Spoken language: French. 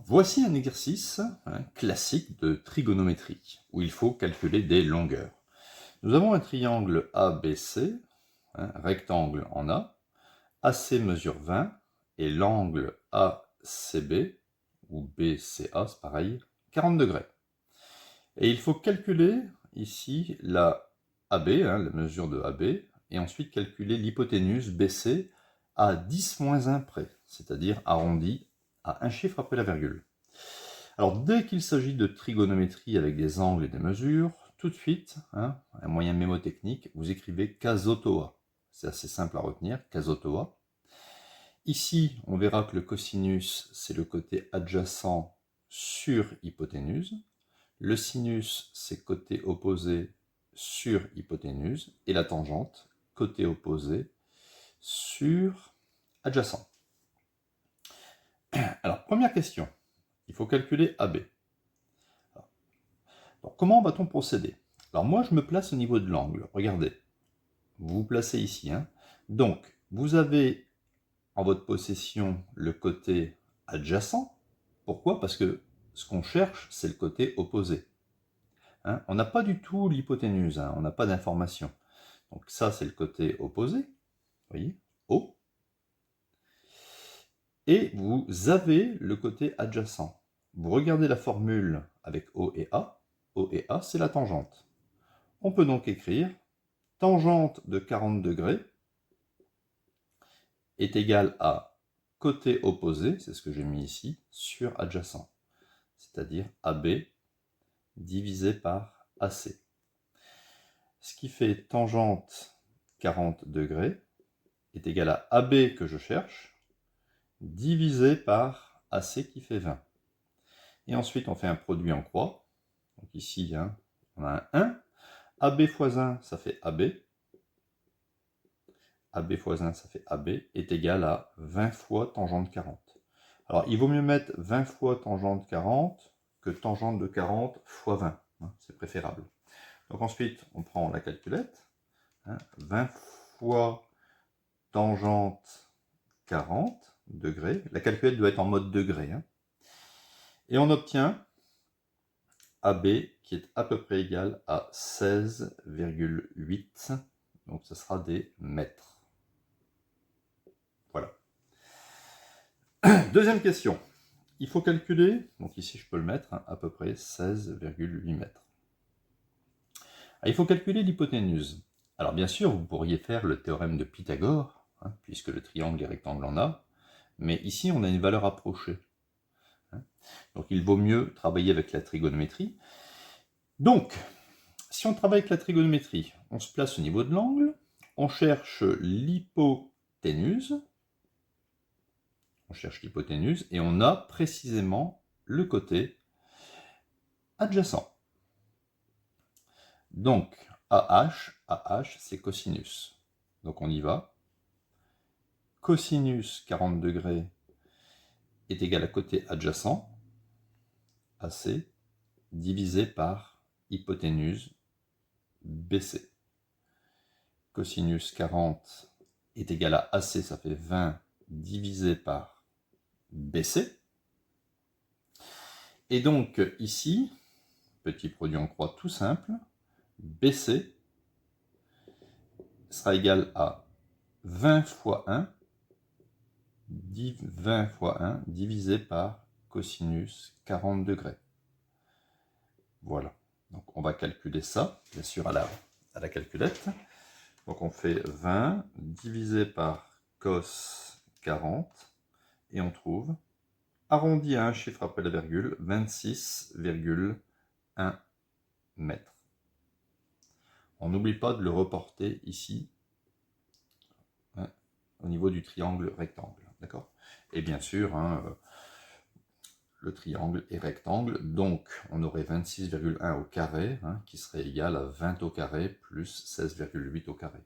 Voici un exercice classique de trigonométrie, où il faut calculer des longueurs. Nous avons un triangle ABC, rectangle en A, AC mesure 20, et l'angle ACB, ou BCA, c'est pareil, 40 degrés. Et il faut calculer ici la AB, la mesure de AB, et ensuite calculer l'hypoténuse BC à 10-1 près, c'est-à-dire arrondi à un chiffre après la virgule. Alors, dès qu'il s'agit de trigonométrie avec des angles et des mesures, tout de suite, un moyen mémotechnique, vous écrivez Kasotoa. C'est assez simple à retenir, Kasotoa. Ici, on verra que le cosinus, c'est le côté adjacent sur hypoténuse. Le sinus, c'est côté opposé sur hypoténuse. Et la tangente, côté opposé sur adjacent. Alors, première question. Il faut calculer AB. Alors, comment va-t-on procéder? Alors moi, je me place au niveau de l'angle. Regardez, vous vous placez ici. Donc, vous avez en votre possession le côté adjacent. Pourquoi? Parce que ce qu'on cherche, c'est le côté opposé. On n'a pas du tout l'hypoténuse, on n'a pas d'information. Donc ça, c'est le côté opposé. Vous voyez, O. Et vous avez le côté adjacent. Vous regardez la formule avec O et A. O et A, c'est la tangente. On peut donc écrire tangente de 40 degrés est égale à côté opposé, c'est ce que j'ai mis ici, sur adjacent. C'est-à-dire AB divisé par AC. Ce qui fait tangente 40 degrés est égal à AB que je cherche, divisé par AC qui fait 20. Et ensuite, on fait un produit en croix. Donc ici, on a un 1. AB fois 1, ça fait AB. AB fois 1, ça fait AB, est égal à 20 fois tangente 40. Alors, il vaut mieux mettre 20 fois tangente 40 que tangente de 40 fois 20. C'est préférable. Donc ensuite, on prend la calculette. 20 fois tangente 40 degrés. La calculette doit être en mode degré. Et on obtient AB qui est à peu près égal à 16,8. Donc ce sera des mètres. Voilà. Deuxième question. Il faut calculer, donc ici je peux le mettre, à peu près 16,8 mètres. Il faut calculer l'hypoténuse. Alors bien sûr, vous pourriez faire le théorème de Pythagore, puisque le triangle et rectangle en a, mais ici on a une valeur approchée. Donc il vaut mieux travailler avec la trigonométrie. Donc, si on travaille avec la trigonométrie, on se place au niveau de l'angle, on cherche l'hypoténuse, et on a précisément le côté adjacent. Donc, AH, c'est cosinus. Donc on y va. Cosinus 40 degrés est égal à côté adjacent, AC, divisé par hypoténuse, BC. Cosinus 40 est égal à AC, ça fait 20, divisé par BC. Et donc ici, petit produit en croix tout simple, BC sera égal à 20 fois 1, 20 fois 1 divisé par cosinus 40 degrés. Voilà. Donc on va calculer ça, bien sûr, à la calculette. Donc on fait 20 divisé par cos 40, et on trouve, arrondi à un chiffre après la virgule, 26,1 mètres. On n'oublie pas de le reporter ici, au niveau du triangle rectangle. D'accord? Et bien sûr, le triangle est rectangle, donc on aurait 26,1 au carré, qui serait égal à 20 au carré plus 16,8 au carré.